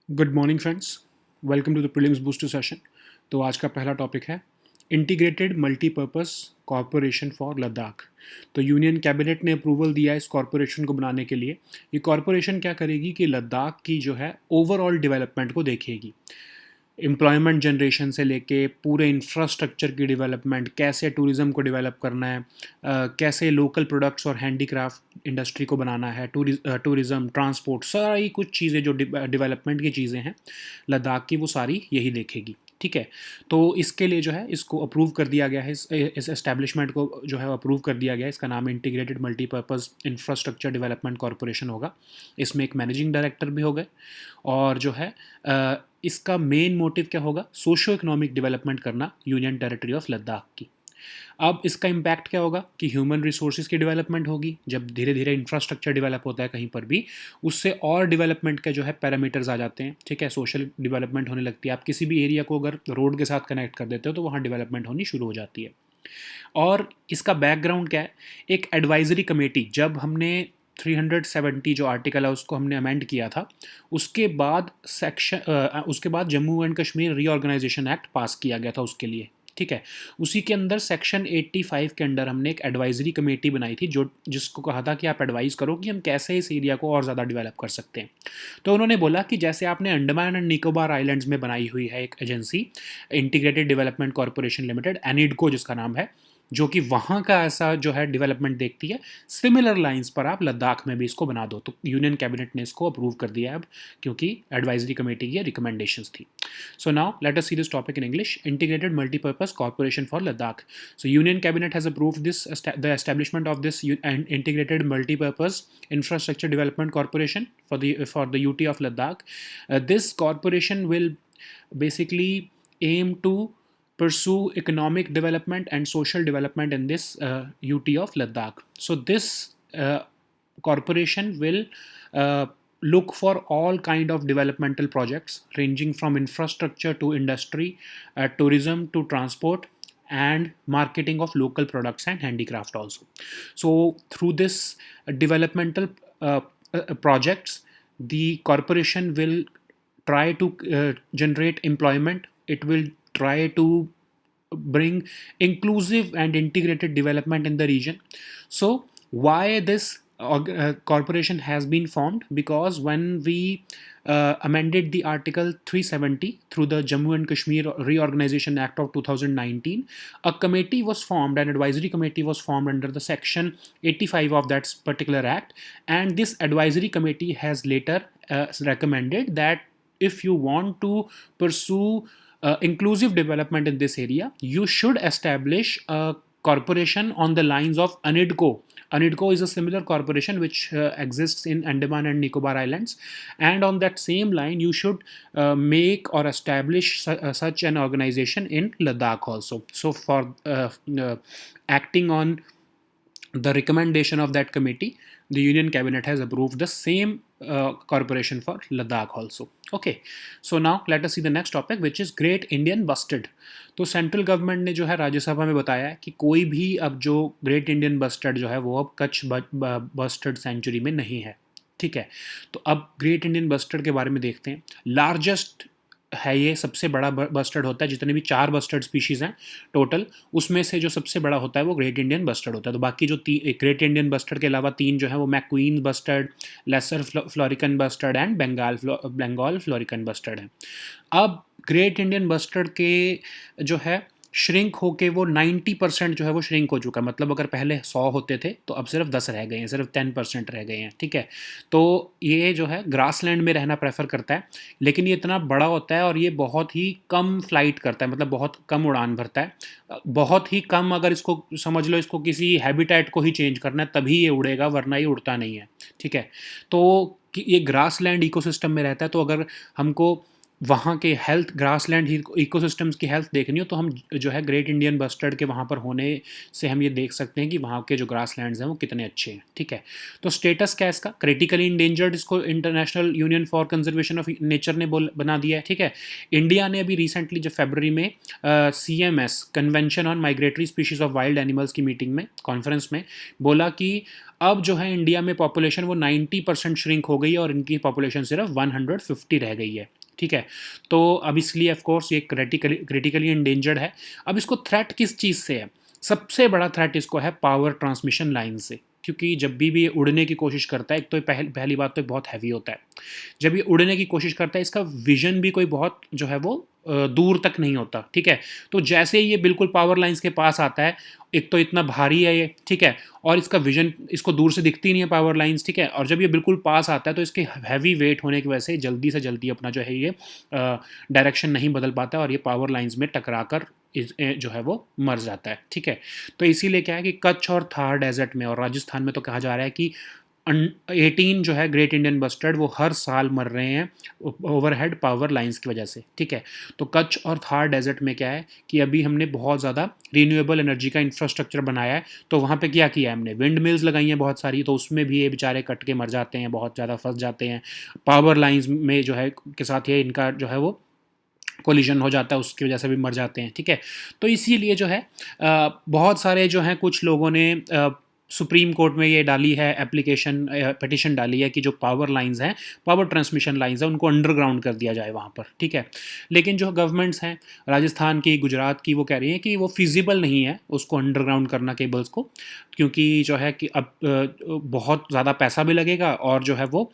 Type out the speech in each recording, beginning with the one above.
Good morning friends, welcome to the prelims booster session. तो आज का पहला टॉपिक है integrated multipurpose corporation for Ladakh. तो यूनियन कैबिनेट ने अप्रूवल दिया इस कॉरपोरेशन को बनाने के लिए। ये कॉरपोरेशन क्या करेगी कि लद्दाख की जो है ओवरऑल डेवलपमेंट को देखेगी। एम्प्लॉयमेंट जनरेशन से लेके पूरे इंफ्रास्ट्रक्चर की डेवलपमेंट, कैसे टूरिज़्म को डेवलप करना है, कैसे लोकल प्रोडक्ट्स और हैंडीक्राफ्ट इंडस्ट्री को बनाना है, टूरिज़्म, ट्रांसपोर्ट, सारी कुछ चीज़ें जो डेवलपमेंट की चीज़ें हैं लद्दाख की, वो सारी यही देखेगी। ठीक है। तो इसके लिए जो है इसको अप्रूव कर दिया गया है, इस एस्टेब्लिशमेंट को जो है अप्रूव कर दिया गया है। इसका नाम integrated multipurpose infrastructure development corporation होगा। इसमें एक मैनेजिंग डायरेक्टर भी होगा और जो है इसका मेन मोटिव क्या होगा, सोशो इकोनॉमिक डेवलपमेंट करना यूनियन टेरिटरी ऑफ लद्दाख की। अब इसका इम्पैक्ट क्या होगा कि ह्यूमन रिसोर्सेज की डेवलपमेंट होगी। जब धीरे धीरे इंफ्रास्ट्रक्चर डेवलप होता है कहीं पर भी, उससे और डेवलपमेंट के जो है पैरामीटर्स आ जाते हैं। ठीक है, सोशल डेवलपमेंट होने लगती है। आप किसी भी एरिया को अगर रोड के साथ कनेक्ट कर देते हो तो वहाँ डेवलपमेंट होनी शुरू हो जाती है। और इसका बैकग्राउंड क्या है, एक एडवाइजरी कमेटी, जब हमने 370 जो आर्टिकल है उसको हमने अमेंड किया था, उसके बाद Jammu and Kashmir reorganisation act pass किया गया था उसके लिए। ठीक है, उसी के अंदर सेक्शन 85 के अंदर हमने एक एडवाइजरी कमेटी बनाई थी जो जिसको कहा था कि आप एडवाइस करो कि हम कैसे इस एरिया को और ज़्यादा डेवलप कर सकते हैं। तो उन्होंने बोला कि जैसे आपने अंडमान एंड निकोबार आइलैंड्स में बनाई हुई है एक agency, integrated development corporation limited, ANIIDCO जिसका नाम है, जो कि वहाँ का ऐसा जो है डेवलपमेंट देखती है, सिमिलर लाइंस पर आप लद्दाख में भी इसको बना दो। तो यूनियन कैबिनेट ने इसको अप्रूव कर दिया है अब, क्योंकि एडवाइजरी कमेटी की रिकमेंडेशंस थी। So now let us see this topic in English. Integrated Multi-Purpose Corporation for Ladakh. So Union Cabinet has approved the establishment of this Integrated Multi-Purpose Infrastructure Development Corporation for the UT of Ladakh. This corporation will basically aim to pursue economic development and social development in this UT of Ladakh. So this corporation will look for all kind of developmental projects ranging from infrastructure to industry, tourism to transport, and marketing of local products and handicraft also. So through this developmental projects, the corporation will try to generate employment. It will try to bring inclusive and integrated development in the region. So why this corporation has been formed? Because when we amended the article 370 through the Jammu and Kashmir Reorganization Act of 2019, a committee was formed, an advisory committee was formed under the section 85 of that particular act, and this advisory committee has later recommended that if you want to pursue inclusive development in this area, you should establish a corporation on the lines of ANIDCO. ANIDCO is a similar corporation which exists in Andaman and Nicobar Islands, and on that same line, you should make or establish such an organization in Ladakh also. So, for acting on the recommendation of that committee, the Union Cabinet has approved the same corporation for Ladakh also. Okay, so now let us see the next topic, which is Great Indian Bustard. तो central government ने जो है राज्यसभा में बताया है कि कोई भी अब जो ग्रेट इंडियन बस्टर्ड जो है वो अब कच्छ बस्टर्ड सेंचुरी में नहीं है। ठीक है, तो अब ग्रेट इंडियन बस्टर्ड के बारे में देखते हैं। लार्जेस्ट है, ये सबसे बड़ा बस्टर्ड होता है। जितने भी 4 बस्टर्ड स्पीशीज़ हैं टोटल, उसमें से जो सबसे बड़ा होता है वो ग्रेट इंडियन बस्टर्ड होता है। तो बाकी जो ग्रेट इंडियन बस्टर्ड के अलावा 3 जो है वो MacQueen bustard, lesser florican bustard and Bengal florican bustard है। अब ग्रेट इंडियन बस्टर्ड के जो है श्रिंक होके वो 90% जो है वो श्रिंक हो चुका है। मतलब अगर पहले 100 होते थे तो अब सिर्फ 10 रह गए हैं, सिर्फ 10% रह गए हैं। ठीक है, तो ये जो है ग्रासलैंड में रहना प्रेफर करता है, लेकिन ये इतना बड़ा होता है और ये बहुत ही कम फ्लाइट करता है, मतलब बहुत कम उड़ान भरता है। बहुत ही कम, अगर इसको समझ लो इसको किसी हैबिटेट को ही चेंज करना है तभी ये उड़ेगा, वरना ये उड़ता नहीं है। ठीक है, तो ये ग्रासलैंड इकोसिस्टम में रहता है। तो अगर हमको वहाँ के हेल्थ, ग्रासलैंड इकोसिस्टम्स की हेल्थ देखनी हो तो हम जो है ग्रेट इंडियन बस्टर्ड के वहाँ पर होने से हम ये देख सकते हैं कि वहाँ के जो ग्रासलैंड्स हैं वो कितने अच्छे हैं, ठीक है। तो स्टेटस क्या है इसका, क्रिटिकली इंडेंजर्ड इसको international union for conservation of nature ने बना दिया है, ठीक है। इंडिया ने अभी रिसेंटली जब फरवरी में CMS convention on migratory species of wild animals की मीटिंग में, कॉन्फ्रेंस में बोला कि अब जो है इंडिया में पॉपुलेशन वो 90% श्रिंक हो गई है और इनकी पॉपुलेशन सिर्फ 150 रह गई है, ठीक है। तो अब इसलिए ऑफ कोर्स ये क्रिटिकली इंडेंजर्ड है। अब इसको थ्रेट किस चीज़ से है, सबसे बड़ा थ्रेट इसको है पावर ट्रांसमिशन लाइन से, क्योंकि जब भी ये उड़ने की कोशिश करता है, एक तो पहली बात तो बहुत हैवी होता है, जब ये उड़ने की कोशिश करता है इसका विजन भी कोई बहुत जो है वो दूर तक नहीं होता, ठीक है। तो जैसे ही ये बिल्कुल पावर लाइंस के पास आता है, एक तो इतना भारी है ये, ठीक है, और इसका विजन, इसको दूर से दिखती नहीं है पावर लाइंस, ठीक है, और जब ये बिल्कुल पास आता है तो इसके हैवी वेट होने की वजह से जल्दी से जल्दी अपना जो है ये डायरेक्शन नहीं बदल पाता और ये पावर लाइंस में टकरा कर जो है वो मर जाता है, ठीक है। तो इसीलिए क्या है कि कच्छ और थार डेजर्ट में और राजस्थान में तो कहा जा रहा है कि 18 जो है ग्रेट इंडियन बस्टर्ड वो हर साल मर रहे हैं ओवरहेड पावर लाइंस की वजह से, ठीक है। तो कच्छ और थार डेजर्ट में क्या है कि अभी हमने बहुत ज़्यादा रीन्यूएबल एनर्जी का इंफ्रास्ट्रक्चर बनाया है, तो वहाँ पे क्या किया है हमने, विंड मिल्स लगाई हैं बहुत सारी, तो उसमें भी ये बेचारे कट के मर जाते हैं, बहुत ज़्यादा फंस जाते हैं पावर लाइंस में जो है के साथ, ये इनका जो है वो कोलिजन हो जाता है, उसकी वजह से भी मर जाते हैं, ठीक है। तो इसीलिए जो है बहुत सारे जो हैं कुछ लोगों ने सुप्रीम कोर्ट में ये डाली है एप्लीकेशन, पिटिशन डाली है कि जो पावर लाइंस हैं, पावर ट्रांसमिशन लाइंस हैं, उनको अंडरग्राउंड कर दिया जाए वहाँ पर, ठीक है। लेकिन जो गवर्नमेंट्स हैं राजस्थान की, गुजरात की, वो कह रही हैं कि वो फिजिबल नहीं है उसको अंडरग्राउंड करना केबल्स को, क्योंकि जो है कि अब बहुत ज़्यादा पैसा भी लगेगा और जो है वो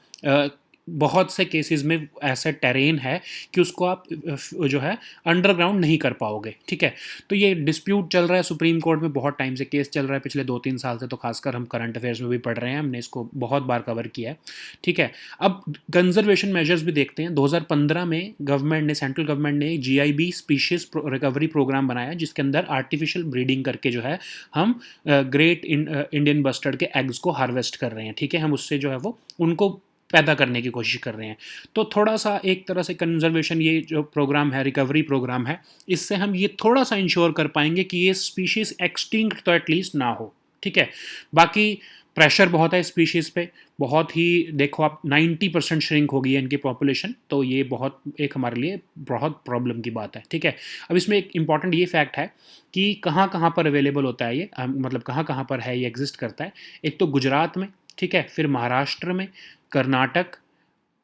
बहुत से केसेस में ऐसा टेरेन है कि उसको आप जो है अंडरग्राउंड नहीं कर पाओगे, ठीक है। तो ये डिस्प्यूट चल रहा है सुप्रीम कोर्ट में, बहुत टाइम से केस चल रहा है, पिछले 2-3 साल से, तो खासकर हम करंट अफेयर्स में भी पढ़ रहे हैं, हमने इसको बहुत बार कवर किया है, ठीक है। अब कंजर्वेशन मेजर्स भी देखते हैं। 2015 में गवर्नमेंट ने, सेंट्रल गवर्नमेंट ने GIB स्पीशीज रिकवरी प्रोग्राम बनाया, जिसके अंदर आर्टिफिशियल ब्रीडिंग करके जो है हम ग्रेट इंडियन बस्टर्ड के एग्स को हार्वेस्ट कर रहे हैं, ठीक है। हम उससे जो है वो उनको पैदा करने की कोशिश कर रहे हैं। तो थोड़ा सा एक तरह से कंजर्वेशन, ये जो प्रोग्राम है, रिकवरी प्रोग्राम है, इससे हम ये थोड़ा सा इंश्योर कर पाएंगे कि ये स्पीशीज़ एक्सटिंक्ट तो एटलीस्ट ना हो, ठीक है। बाकी प्रेशर बहुत है स्पीशीज़ पे, बहुत ही, देखो आप 90% श्रिंक हो गई है इनकी पॉपुलेशन, तो ये बहुत एक हमारे लिए बहुत प्रॉब्लम की बात है, ठीक है। अब इसमें एक इंपॉर्टेंट ये फैक्ट है कि कहाँ कहाँ पर अवेलेबल होता है ये, मतलब कहाँ कहाँ पर है ये एग्जिस्ट करता है। एक तो गुजरात में, ठीक है, फिर महाराष्ट्र में, कर्नाटक,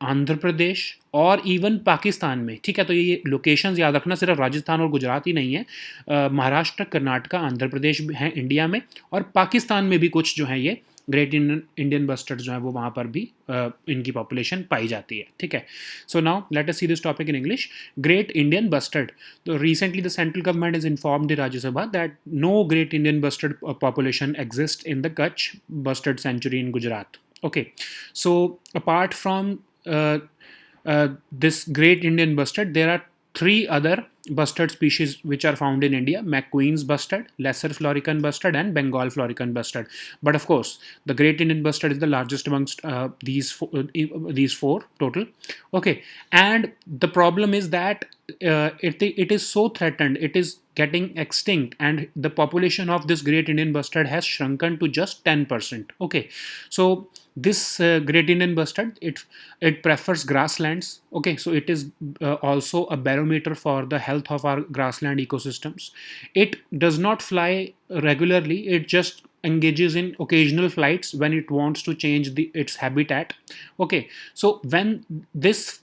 आंध्र प्रदेश और इवन पाकिस्तान में, ठीक है। तो ये लोकेशंस याद रखना, सिर्फ राजस्थान और गुजरात ही नहीं है, महाराष्ट्र, कर्नाटका, आंध्र प्रदेश हैं इंडिया में, और पाकिस्तान में भी कुछ जो है ये ग्रेट इंडियन बस्टर्ड जो है वो वहाँ पर भी इनकी पॉपुलेशन पाई जाती है, ठीक है। So now let us see this topic in English. Great Indian bustard, तो recently the central government is informed the Rajya Sabha that no great Indian bustard population exist in the Kutch bustard sanctuary in Gujarat. Okay, so apart from this great Indian bustard, there are 3 other bustard species which are found in India: McQueen's bustard, Lesser Florican bustard, and Bengal Florican bustard. But of course, the great Indian bustard is the largest amongst these four total. Okay, and the problem is that it is so threatened, it is getting extinct, and the population of this great Indian bustard has shrunken to just 10%. Okay, so this great Indian bustard, it prefers grasslands. Okay, so it is also a barometer for the health of our grassland ecosystems. It does not fly regularly, it just engages in occasional flights when it wants to change its habitat. Okay, so when this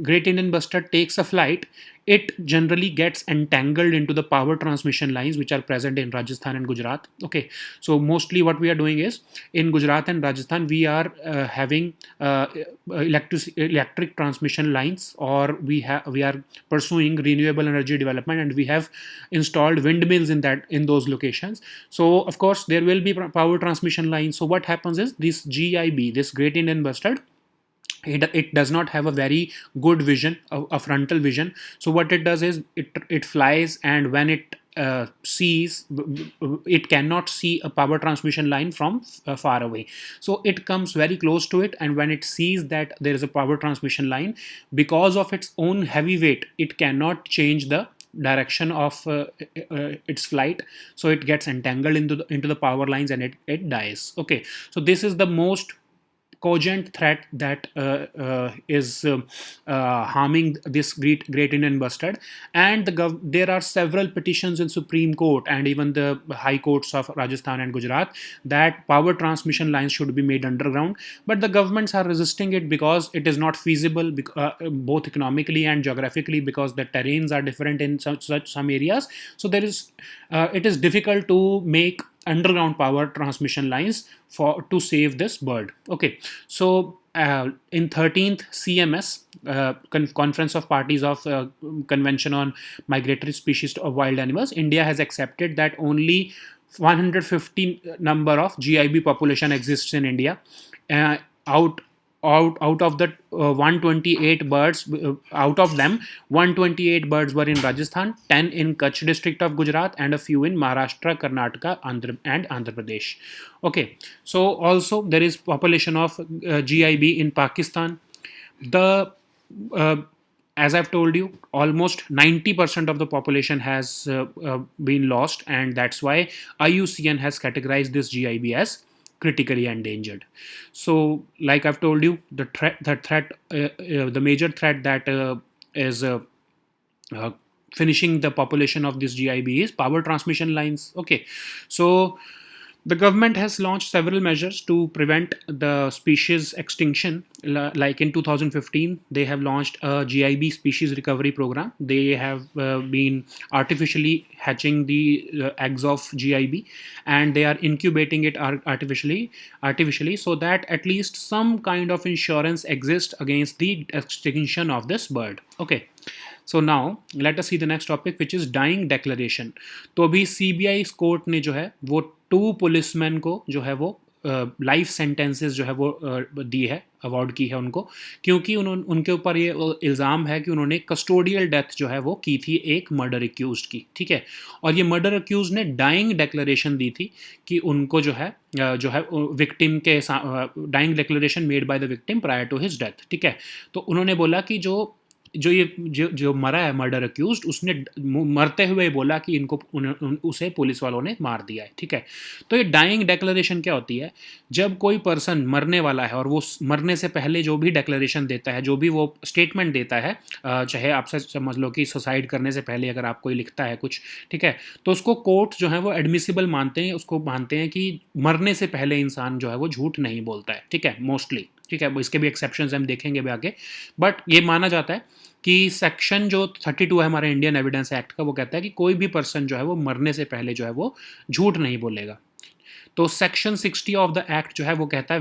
great Indian bustard takes a flight, it generally gets entangled into the power transmission lines which are present in Rajasthan and Gujarat. Okay, so mostly what we are doing is, in Gujarat and Rajasthan we are having electric transmission lines, or we are pursuing renewable energy development, and we have installed windmills in those locations. So of course there will be power transmission lines. So what happens is, this GIB, this great Indian bustard, it does not have a very good vision, a frontal vision. So what it does is, it flies, and when it sees, it cannot see a power transmission line from far away. So it comes very close to it, and when it sees that there is a power transmission line, because of its own heavy weight, it cannot change the direction of its flight, so it gets entangled into the power lines, and it dies. Okay, so this is the most cogent threat that is harming this great Indian bustard. And there are several petitions in Supreme Court and even the high courts of Rajasthan and Gujarat that power transmission lines should be made underground, but the governments are resisting it because it is not feasible, both economically and geographically, because the terrains are different in some areas. So it is difficult to make underground power transmission lines to save this bird. Okay, so in 13th CMS, Conference of Parties of Convention on Migratory Species of Wild Animals, India has accepted that only 150 number of GIB population exists in India. Out of the 128 birds, out of them 128 birds were in Rajasthan, 10 in Kutch district of Gujarat, and a few in Maharashtra, Karnataka, and Andhra Pradesh. Okay, so also there is population of GIB in Pakistan. The as I've told you, almost 90% of the population has been lost, and that's why IUCN has categorized this GIB as critically endangered. So, like I've told you, the major threat that is finishing the population of this GIB is power transmission lines. Okay, so the government has launched several measures to prevent the species extinction. Like in 2015, they have launched a GIB species recovery program. They have been artificially hatching the eggs of GIB, and they are incubating it artificially, so that at least some kind of insurance exists against the extinction of this bird. Okay. So now let us see the next topic, which is dying declaration. तो अभी CBI court ने जो है वो 2 policeman को जो है वो लाइफ सेंटेंसेस जो है वो दी है, अवार्ड की है उनको, क्योंकि उनके ऊपर ये इल्ज़ाम है कि उन्होंने कस्टोडियल डेथ जो है वो की थी एक मर्डर एक्यूज की. ठीक है, और ये मर्डर एक्यूज ने डाइंग डिक्लेरेशन दी थी कि उनको जो है विक्टिम के dying declaration made by the victim prior to his death. ठीक है, तो उन्होंने बोला कि जो मरा है मर्डर अक्यूज्ड, उसने मरते हुए बोला कि उसे पुलिस वालों ने मार दिया है. ठीक है, तो ये डाइंग डिक्लेरेशन क्या होती है? जब कोई पर्सन मरने वाला है और वो मरने से पहले जो भी डिक्लेरेशन देता है, जो भी वो स्टेटमेंट देता है, चाहे आपसे समझ लो कि सुसाइड करने से पहले अगर आप कोई लिखता है कुछ, ठीक है, तो उसको कोर्ट जो है वो एडमिसिबल मानते हैं, उसको मानते हैं कि मरने से पहले इंसान जो है वो झूठ नहीं बोलता है. ठीक है, मोस्टली. ठीक है, इसके भी एक्सेप्शंस हम देखेंगे भी आगे, बट ये माना जाता है कि सेक्शन जो 32 है हमारे इंडियन एविडेंस एक्ट का, वो कहता है कि कोई भी पर्सन जो है वो मरने से पहले जो है वो झूठ नहीं बोलेगा. तो सेक्शन 60 ऑफ द एक्ट जो है वो कहता है,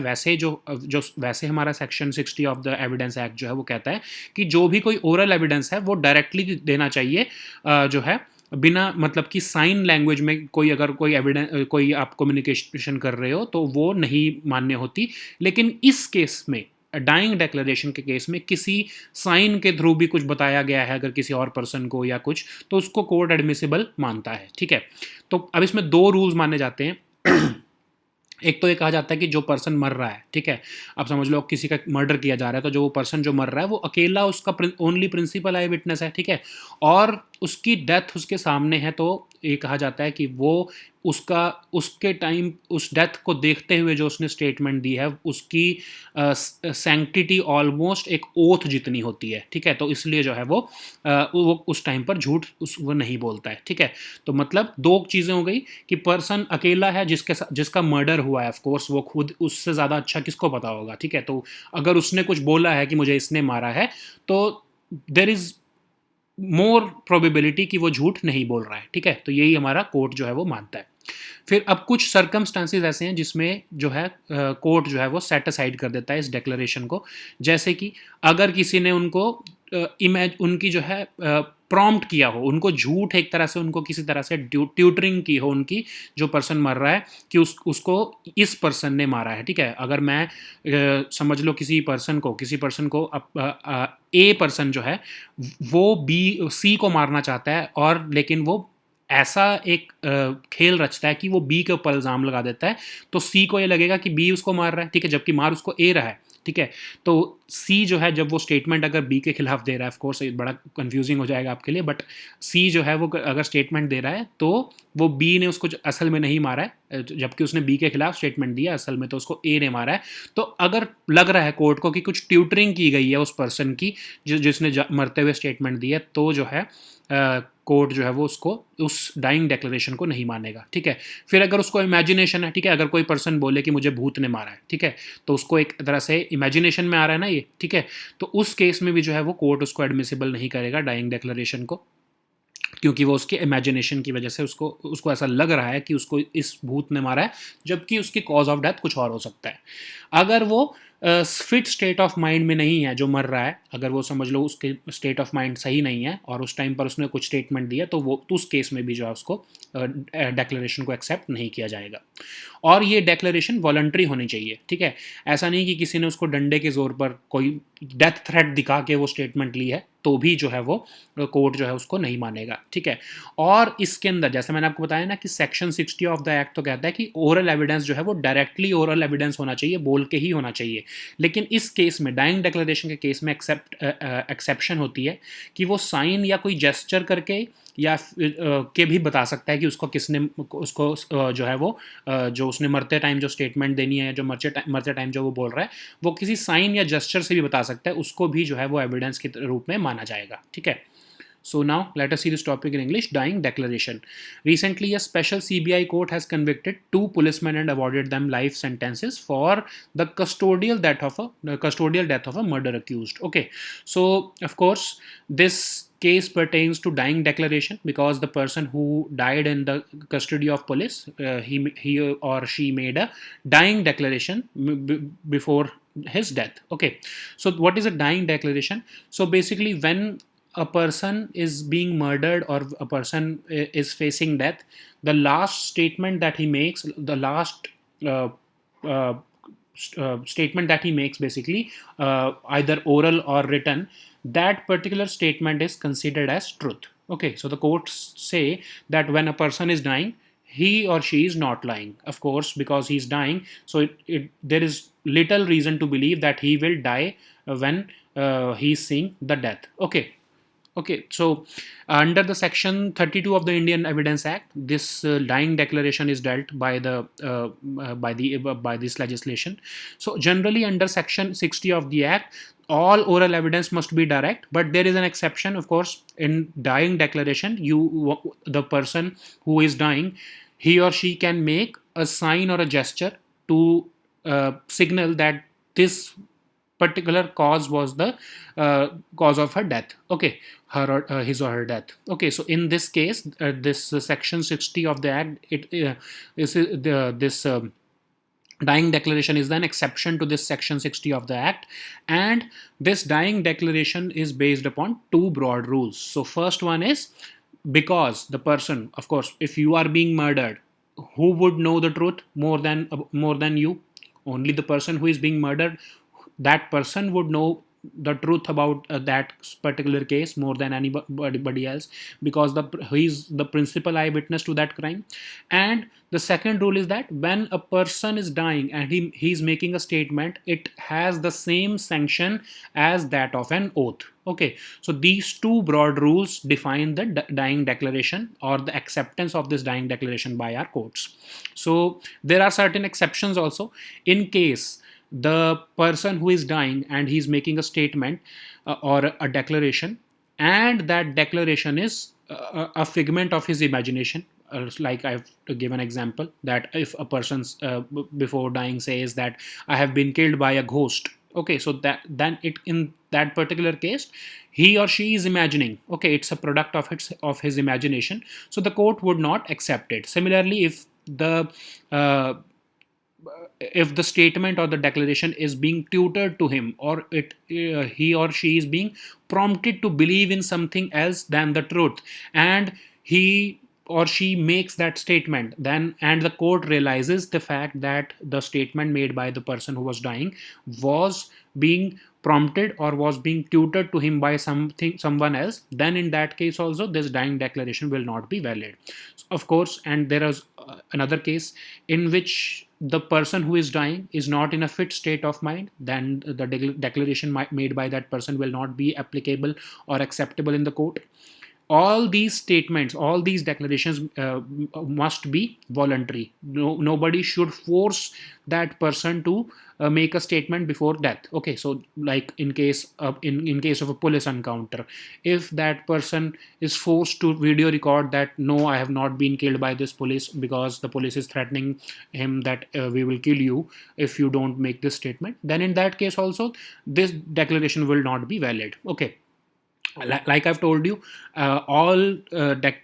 वैसे हमारा section 60 of the evidence act जो है वो कहता है कि जो भी कोई ओरल एविडेंस है वो डायरेक्टली देना चाहिए, जो है बिना मतलब कि साइन लैंग्वेज में अगर कोई एविडेंस, कोई आप कम्युनिकेशन कर रहे हो तो वो नहीं मान्य होती. लेकिन इस केस में, डाइंग डिक्लेरेशन के केस में, किसी साइन के थ्रू भी कुछ बताया गया है अगर किसी और पर्सन को या कुछ, तो उसको कोर्ट एडमिसिबल मानता है. ठीक है, तो अब इसमें 2 रूल्स माने जाते हैं. एक तो ये कहा जाता है कि जो पर्सन मर रहा है, ठीक है, आप समझ लो किसी का मर्डर किया जा रहा है, तो जो वो पर्सन जो मर रहा है वो अकेला उसका ओनली प्रिंसिपल आई विटनेस है. ठीक है, और उसकी डेथ उसके सामने है, तो ये कहा जाता है कि वो उसके टाइम उस डेथ को देखते हुए जो उसने स्टेटमेंट दी है उसकी सैंक्टिटी ऑलमोस्ट एक ओथ जितनी होती है. ठीक है, तो इसलिए जो है वो उस टाइम पर झूठ वो नहीं बोलता है. ठीक है, तो मतलब 2 चीज़ें हो गई कि पर्सन अकेला है जिसका मर्डर हुआ है, ऑफ कोर्स वो खुद उससे ज़्यादा अच्छा किसको पता होगा. ठीक है, तो अगर उसने कुछ बोला है कि मुझे इसने मारा है, तो देयर इज़ मोर प्रोबेबिलिटी कि वो झूठ नहीं बोल रहा है. ठीक है, तो यही हमारा कोर्ट जो है वो मानता है. फिर अब कुछ सर्कमस्टांसेस ऐसे हैं जिसमें जो है कोर्ट जो है वो सेट असाइड कर देता है इस डिक्लेरेशन को. जैसे कि अगर किसी ने उनकी जो है प्रॉम्प्ट किया हो, उनको झूठ एक तरह से, उनको किसी तरह से ट्यूटरिंग की हो उनकी, जो पर्सन मर रहा है, कि उसको इस पर्सन ने मारा है. ठीक है, अगर मैं समझ लो किसी पर्सन को ए पर्सन जो है वो सी को मारना चाहता है, और लेकिन वो ऐसा एक खेल रचता है कि वो बी के ऊपर इल्ज़ाम लगा देता है, तो सी को ये लगेगा कि बी उसको मार रहा है, ठीक है, जबकि मार उसको ए रहा है, ठीक है। तो सी जो है जब वो स्टेटमेंट अगर बी के खिलाफ दे रहा है, ऑफ कोर्स ये बड़ा कंफ्यूजिंग हो जाएगा आपके लिए, बट सी जो है वो अगर स्टेटमेंट दे रहा है तो वो बी ने उसको असल में नहीं मारा है, जबकि उसने बी के खिलाफ स्टेटमेंट दिया, असल में तो उसको ए ने मारा है। तो अगर लग रहा है कोर्ट को कि कुछ ट्यूटरिंग की गई है उस पर्सन की जिसने मरते हुए स्टेटमेंट दी है, तो जो है कोर्ट जो है वो उसको उस डाइंग डेक्लेरेशन को नहीं मानेगा, ठीक है। फिर अगर उसको इमेजिनेशन है, ठीक है, अगर कोई पर्सन बोले कि मुझे भूत ने मारा है, ठीक है, तो उसको एक तरह से इमेजिनेशन में आ रहा है ना ये, ठीक है, तो उस केस में भी जो है वो कोर्ट उसको एडमिसिबल नहीं करेगा डाइंग डेक्लेरेशन को, क्योंकि वो उसके इमेजिनेशन की वजह से उसको उसको ऐसा लग रहा है कि उसको इस भूत ने मारा है, जबकि उसकी कॉज ऑफ डेथ कुछ और हो सकता है। अगर वो फिट स्टेट ऑफ माइंड में नहीं है जो मर रहा है, अगर वो समझ लो उसके स्टेट ऑफ माइंड सही नहीं है और उस टाइम पर उसने कुछ स्टेटमेंट दिया, तो वो तो उस केस में भी जो है उसको डेक्लेरेशन को एक्सेप्ट नहीं किया जाएगा। और ये डेक्लेरेशन वॉलंटरी होनी चाहिए, ठीक है। ऐसा नहीं कि किसी ने उसको डंडे के जोर पर कोई डेथ थ्रेट दिखा के वो स्टेटमेंट ली है तो भी जो है वो कोर्ट जो है उसको नहीं मानेगा, ठीक है। और इसके अंदर जैसे मैंने आपको बताया ना कि सेक्शन 60 ऑफ द एक्ट तो कहता है कि ओरल एविडेंस जो है वो डायरेक्टली ओरल एविडेंस होना चाहिए, बोल के ही होना चाहिए। लेकिन इस केस में डाइंग डिक्लेरेशन के केस में एक्सेप्शन होती है कि वो साइन या कोई जेस्चर करके या के भी बता सकता है कि उसको किसने उसको जो है वो जो उसने मरते टाइम जो स्टेटमेंट देनी है, जो मरते टाइम जो वो बोल रहा है, वो किसी साइन या जेस्चर से भी बता सकता है, उसको भी जो है वो एविडेंस के रूप में माना जाएगा, ठीक है। So now let us see this topic in English, dying declaration. Recently, a special CBI court has convicted two policemen and awarded them life sentences for the custodial death of a murder accused. Okay, so of course this case pertains to dying declaration because the person who died in the custody of police, he or she made a dying declaration before his death. Okay, so what is a dying declaration? So basically, when a person is being murdered or a person is facing death, the last statement that he makes, the last uh, uh, statement that he makes, basically either oral or written, that particular statement is considered as truth. Okay, so the courts say that when a person is dying, he or she is not lying, of course, because he's dying, so there is little reason to believe that he will die when he's seeing the death. Okay. Okay, so under the section 32 of the Indian Evidence Act, this dying declaration is dealt by this legislation. So generally, under section 60 of the Act, all oral evidence must be direct, but there is an exception, of course. In dying declaration, the person who is dying, he or she can make a sign or a gesture to signal that this particular cause was the cause of her death. Okay, her or his or her death. Okay, so in this case, this section 60 of the act, this dying declaration is an exception to this section 60 of the act, and this dying declaration is based upon two broad rules. So first one is, because the person, of course, if you are being murdered, who would know the truth more than you? Only the person who is being murdered, that person would know the truth about that particular case more than anybody else, because he's the principal eyewitness to that crime. And the second rule is that when a person is dying and he's making a statement, it has the same sanction as that of an oath. Okay, so these two broad rules define the dying declaration or the acceptance of this dying declaration by our courts. So there are certain exceptions also. In case the person who is dying and he's making a statement or a declaration, and that declaration is a figment of his imagination, like I've given an example that if a person before dying says that I have been killed by a ghost, okay, so that then it in that particular case he or she is imagining, okay, it's a product of his imagination, so the court would not accept it. Similarly, if the statement or the declaration is being tutored to him, or he or she is being prompted to believe in something else than the truth, and he or she makes that statement, then and the court realizes the fact that the statement made by the person who was dying was being prompted or was being tutored to him by someone else, then in that case also this dying declaration will not be valid. Of course, and there is another case in which the person who is dying is not in a fit state of mind, then the declaration made by that person will not be applicable or acceptable in the court. All these statements, all these declarations must be voluntary. Nobody should force that person to make a statement before death. Okay, so like in case of in case of a police encounter, if that person is forced to video record that no, I have not been killed by this police because the police is threatening him that we will kill you if you don't make this statement, then in that case also this declaration will not be valid. Okay, like I've told you, all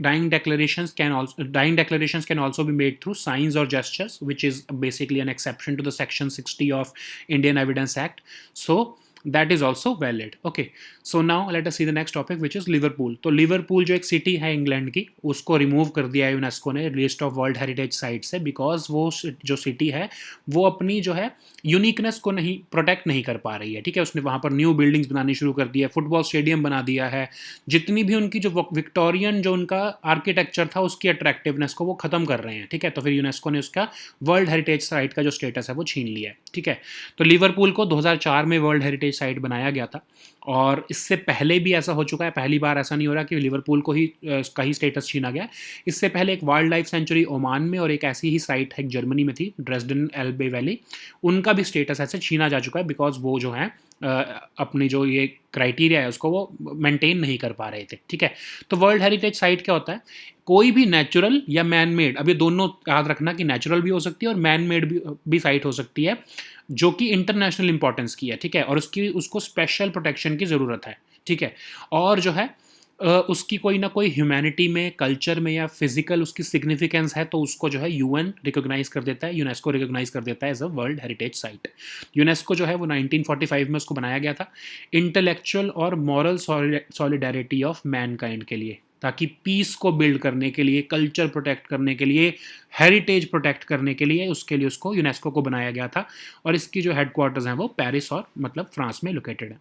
dying declarations can also be made through signs or gestures, which is basically an exception to the section 60 of Indian Evidence Act. So that is also valid. Okay, so now let us see the next topic, which is Liverpool. तो Liverpool जो एक city है England की, उसको remove कर दिया है UNESCO ने list of world heritage site से, बिकॉज वो जो सिटी है वो अपनी जो है यूनिकनेस को नहीं प्रोटेक्ट नहीं कर पा रही है. ठीक है, उसने वहाँ पर न्यू बिल्डिंग्स बनानी शुरू कर दी है, फुटबॉल स्टेडियम बना दिया है, जितनी भी उनकी जो विक्टोरियन जो उनका आर्किटेक्चर था उसकी अट्रैक्टिवनेस को वो ख़त्म कर रहे हैं. ठीक है, तो फिर यूनेस्को ने उसका वर्ल्ड हेरिटेज साइट का जो स्टेटस है वो छीन लिया है. ठीक है, तो लिवरपूल को 2004 में वर्ल्ड हेरिटेज साइट बनाया गया था, और इससे पहले भी ऐसा हो चुका है. पहली बार ऐसा नहीं हो रहा कि लिवरपूल को ही का ही स्टेटस छीना गया. इससे पहले एक वाइल्ड लाइफ सेंचुरी ओमान में और एक ऐसी ही साइट है जर्मनी में थी, ड्रेसडन एल्बे वैली, उनका भी स्टेटस ऐसे छीना जा चुका है, बिकॉज वो जो है अपनी जो ये क्राइटेरिया है उसको वो मेंटेन नहीं कर पा रहे थे. ठीक है, तो वर्ल्ड हेरिटेज साइट क्या होता है? कोई भी नेचुरल या मैन मेड, अब ये दोनों याद रखना कि नेचुरल भी हो सकती है और मैन मेड भी साइट हो सकती है, जो कि इंटरनेशनल इंपॉर्टेंस की है. ठीक है, और उसको स्पेशल प्रोटेक्शन की ज़रूरत है. ठीक है, और जो है उसकी कोई ना कोई ह्यूमैनिटी में, कल्चर में या फिजिकल उसकी सिग्निफिकेंस है, तो उसको जो है यूएन रिकॉग्नाइज कर देता है, यूनेस्को रिकॉग्नाइज कर देता है as a world heritage site. UNESCO जो है वो 1945 में उसको बनाया गया था इंटेलेक्चुअल और मॉरल सॉलिडारिटी ऑफ मैनकाइंड के लिए, ताकि पीस को बिल्ड करने के लिए, कल्चर प्रोटेक्ट करने के लिए, हेरिटेज प्रोटेक्ट करने के लिए, उसके लिए उसको यूनेस्को को बनाया गया था. और इसकी जो हेडक्वार्टर्स हैं वो पेरिस और मतलब फ्रांस में लोकेटेड है.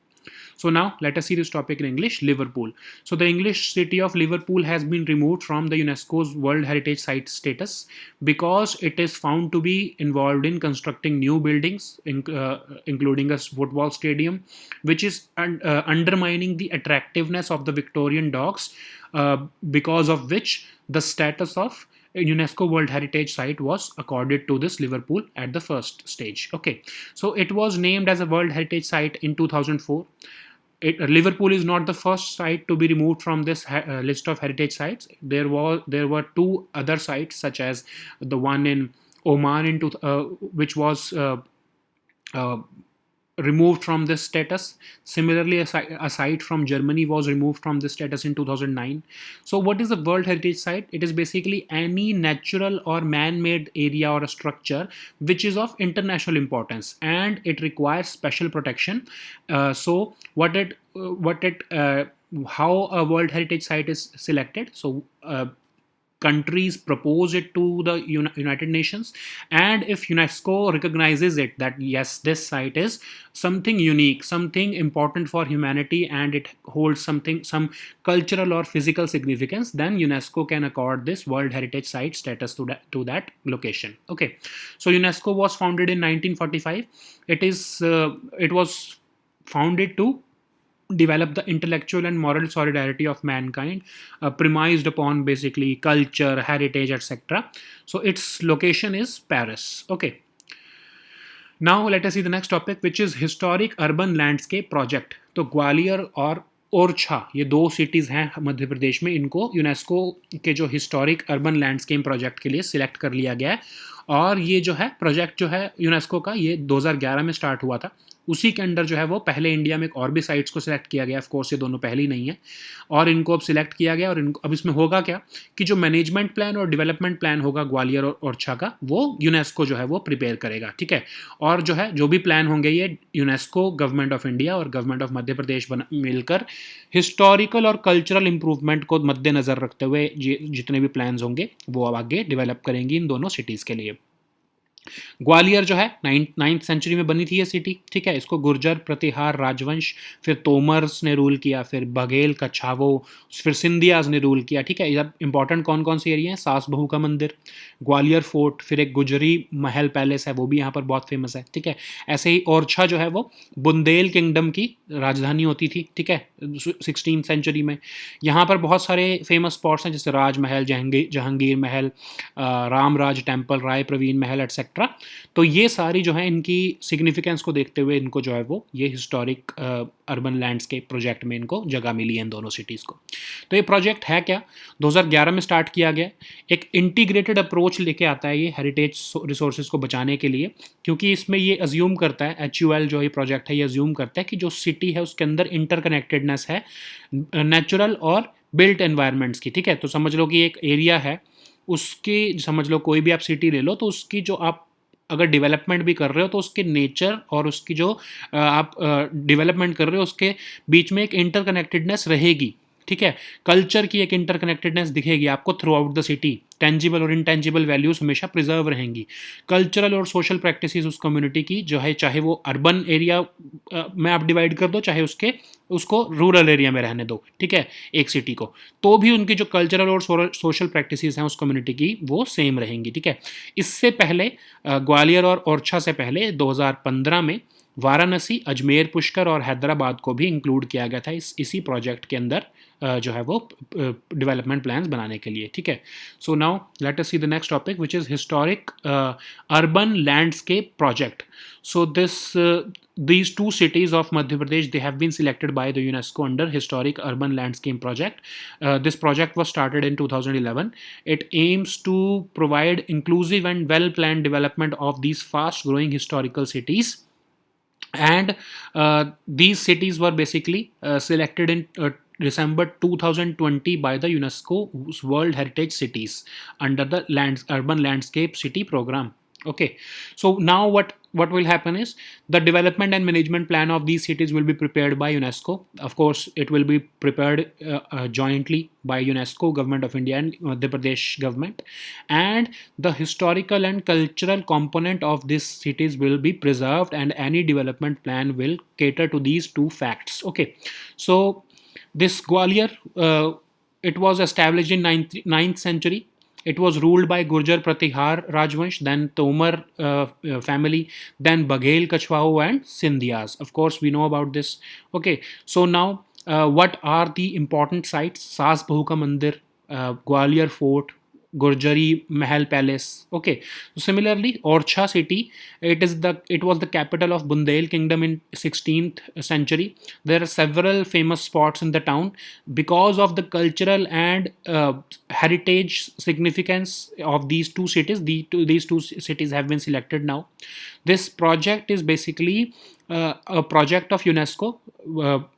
So now let us see this topic in English. Liverpool. So the English city of Liverpool has been removed from the UNESCO's World Heritage Site status because it is found to be involved in constructing new buildings, including a football stadium, which is undermining the attractiveness of the Victorian docks, because of which the status of UNESCO World Heritage Site was accorded to this Liverpool at the first stage. Okay, so it was named as a World Heritage Site in 2004. Liverpool is not the first site to be removed from this list of heritage sites. There were two other sites, such as the one in Oman which was removed from this status. Similarly, a site from Germany was removed from this status in 2009. So what is a World Heritage Site? It is basically any natural or man-made area or a structure which is of international importance and it requires special protection. So how a World Heritage Site is selected? So countries propose it to the United Nations, and if UNESCO recognizes it that yes, this site is something unique, something important for humanity, and it holds some cultural or physical significance, then UNESCO can accord this World Heritage Site status to that location. Okay, so UNESCO was founded in 1945. It was founded to develop the intellectual and moral solidarity of mankind, premised upon basically culture, heritage, etc. So its location is Paris. Okay, now let us see the next topic, which is historic urban landscape project. तो ग्वालियर और ओरछा, ये दो cities हैं मध्य प्रदेश में, इनको UNESCO के जो historic urban landscape project के लिए सिलेक्ट कर लिया गया है. और ये जो है प्रोजेक्ट जो है यूनेस्को का, ये 2011 में स्टार्ट हुआ था. उसी के अंडर जो है वो पहले इंडिया में एक और भी साइट्स को सिलेक्ट किया गया. ऑफ कोर्स ये दोनों पहले ही नहीं है, और इनको अब सिलेक्ट किया गया. और इनको अब इसमें होगा क्या कि जो मैनेजमेंट प्लान और डेवलपमेंट प्लान होगा ग्वालियर और ओरछा का, वो यूनेस्को जो है वो प्रिपेयर करेगा. ठीक है, और जो है जो भी प्लान होंगे ये यूनेस्को, गवर्नमेंट ऑफ इंडिया और गवर्नमेंट ऑफ मध्य प्रदेश मिलकर हिस्टोरिकल और कल्चरल इंप्रूवमेंट को मद्देनज़र रखते हुए जितने भी प्लान्स होंगे वो आगे डेवलप करेंगी इन दोनों सिटीज़ के लिए. ग्वालियर जो है नाइन्थ सेंचुरी में बनी थी ये सिटी, ठीक है। इसको गुर्जर प्रतिहार राजवंश, फिर तोमर्स ने रूल किया, फिर बघेल कछावो, फिर सिंधियाज ने रूल किया, ठीक है। अब इंपॉर्टेंट कौन कौन से एरिया हैं, सास बहू का मंदिर, ग्वालियर फोर्ट, फिर एक गुजरी महल पैलेस है वो भी यहाँ पर बहुत फेमस है, ठीक है। ऐसे ही ओरछा जो है वो बुंदेल किंगडम की राजधानी होती थी, ठीक है, 16th सेंचुरी में। यहाँ पर बहुत सारे फेमस स्पॉट्स हैं जैसे राजमहल, जहांगीर महल, रामराज टेम्पल, राय प्रवीण महल एटसेट्रा। तो ये सारी जो है इनकी सिग्निफिकेंस को देखते हुए इनको जो है वो ये हिस्टोरिक अर्बन लैंडस्केप प्रोजेक्ट में इनको जगह मिली है इन दोनों सिटीज़ को। तो ये प्रोजेक्ट है क्या, 2011 में स्टार्ट किया गया। एक इंटीग्रेटेड अप्रोच लेके आता है ये हेरिटेज रिसोर्सेज को बचाने के लिए, क्योंकि इसमें ये अज्यूम करता है, HUL जो ये प्रोजेक्ट है ये अज्यूम करता है कि जो सिटी है उसके अंदर इंटरकनेक्टेडनेस है नेचुरल और बिल्ट एनवायरनमेंट्स की, ठीक है। तो समझ लो कि एक एरिया है, उसकी समझ लो कोई भी आप सिटी ले लो, तो उसकी जो आप अगर डेवलपमेंट भी कर रहे हो तो उसके नेचर और उसकी जो आप डेवलपमेंट कर रहे हो उसके बीच में एक इंटरकनेक्टेडनेस रहेगी, ठीक है। कल्चर की एक इंटरकनेक्टेडनेस दिखेगी आपको through out the city, tangible और इनटेंजिबल वैल्यूज हमेशा प्रिजर्व रहेंगी। कल्चरल और सोशल प्रैक्टिसेस उस कम्युनिटी की जो है, चाहे वो अर्बन एरिया में आप डिवाइड कर दो, चाहे उसको रूरल एरिया में रहने दो, ठीक है, एक सिटी को, तो भी उनकी जो कल्चरल और सोशल प्रैक्टिसेस हैं उस कम्युनिटी की वो सेम रहेंगी, ठीक है। इससे पहले ग्वालियर और ओरछा से पहले 2015 में वाराणसी, अजमेर, पुष्कर और हैदराबाद को भी इंक्लूड किया गया था इसी प्रोजेक्ट के अंदर जो है वो डेवलपमेंट प्लान्स बनाने के लिए, ठीक है। So now let us see the next topic which is historic urban landscape project. So these two cities of Madhya Pradesh, they have been selected by the UNESCO under Historic Urban Landscape Project. This project was started in 2011. It aims to provide inclusive and well-planned development of these fast-growing historical cities. And these cities were basically selected in December 2020 by the UNESCO World Heritage Cities under the Urban Landscape City Program. Okay, so now what will happen is the development and management plan of these cities will be prepared by UNESCO. Of course, it will be prepared jointly by UNESCO, Government of India and Madhya Pradesh government, and the historical and cultural component of these cities will be preserved, and any development plan will cater to these two facts. Okay, so this Gwalior, it was established in 9th century. It was ruled by Gurjar Pratihar Rajvansh, then Tomar family, then Baghel, Kachwao and Sindhyas. Of course, we know about this. Okay, so now what are the important sites? Saas Bahu Ka Mandir, Gwalior Fort, Gurjari Mahal Palace. Okay, so similarly, Orchha city, it was the capital of Bundel kingdom in 16th century. There are several famous spots in the town because of the cultural and heritage significance of these two cities. These two cities have been selected now. This project is basically a project of UNESCO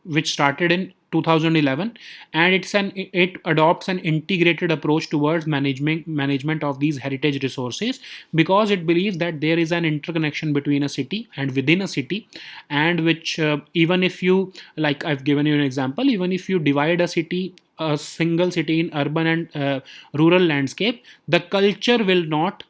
which started in 2011, and it adopts an integrated approach towards management of these heritage resources, because it believes that there is an interconnection between a city and within a city, and which even if you, like I've given you an example, even if you divide a single city in urban and rural landscape, the culture will not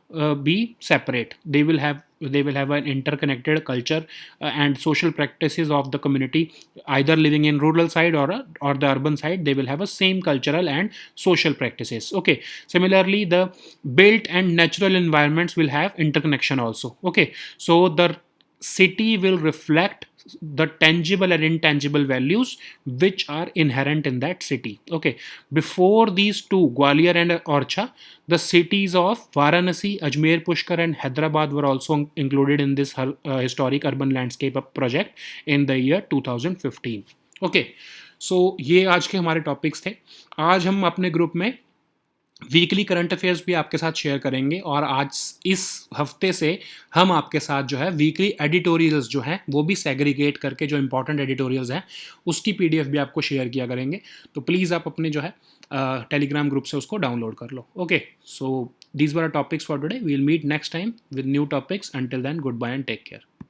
be separate. They will have an interconnected culture and social practices of the community, either living in rural side or the urban side. They will have a same cultural and social practices. Okay, similarly the built and natural environments will have interconnection also. Okay, so the city will reflect the tangible and intangible values which are inherent in that city. Okay, before these two, Gwalior and Orchha, the cities of Varanasi, Ajmer, Pushkar and Hyderabad were also included in this historic urban landscape project in the year 2015. Okay, so ये आज के हमारे topics थे. आज हम अपने group में weekly current affairs भी आपके साथ शेयर करेंगे, और आज इस हफ्ते से हम आपके साथ जो है वीकली एडिटोरियल्स जो हैं वो भी सेग्रीगेट करके जो इंपॉर्टेंट एडिटोरियल्स हैं उसकी PDF भी आपको शेयर किया करेंगे. तो प्लीज़ आप अपने जो है टेलीग्राम ग्रुप से उसको डाउनलोड कर लो. Okay, so these were our topics for today. We will meet next time with new topics. Until then, good bye and take care.